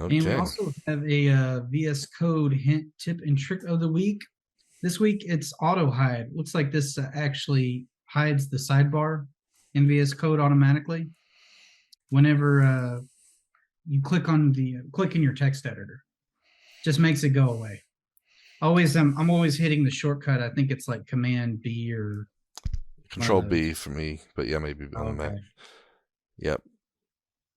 And we Okay. also have a VS Code hint, tip, and trick of the week. This week it's auto hide. Looks like this actually hides the sidebar in VS Code automatically whenever you click in your text editor. Just makes it go away. I'm always hitting the shortcut. I think it's like Command B or Control B for me, but yeah, maybe on the Mac. Yep.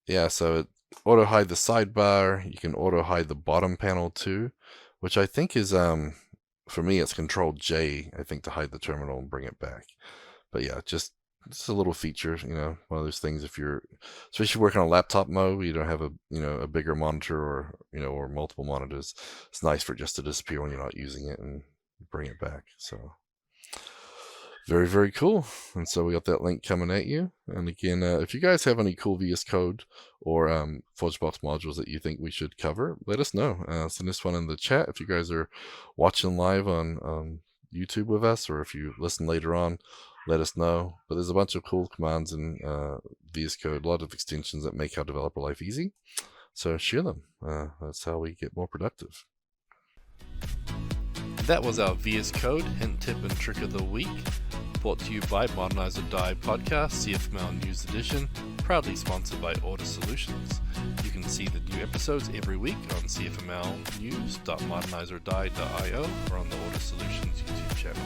Yeah, so it auto hide the sidebar. You can auto hide the bottom panel too, which I think is for me it's Control J, I think, to hide the terminal and bring it back. But yeah, just it's a little feature, one of those things. If you're especially working on laptop mode, you don't have a bigger monitor or multiple monitors. It's nice for it just to disappear when you're not using it and bring it back. So very, very cool. And so we got that link coming at you. And again, if you guys have any cool VS Code or ForgeBox modules that you think we should cover, let us know. Send us one in the chat if you guys are watching live on YouTube with us, or if you listen later on, let us know. But there's a bunch of cool commands in VS Code, a lot of extensions that make our developer life easy. So share them. That's how we get more productive. That was our VS Code hint, tip, and trick of the week. Brought to you by Modernize or Die podcast, CFML News Edition, proudly sponsored by Order Solutions. You can see the new episodes every week on cfmlnews.modernizeordie.io or on the Order Solutions YouTube channel.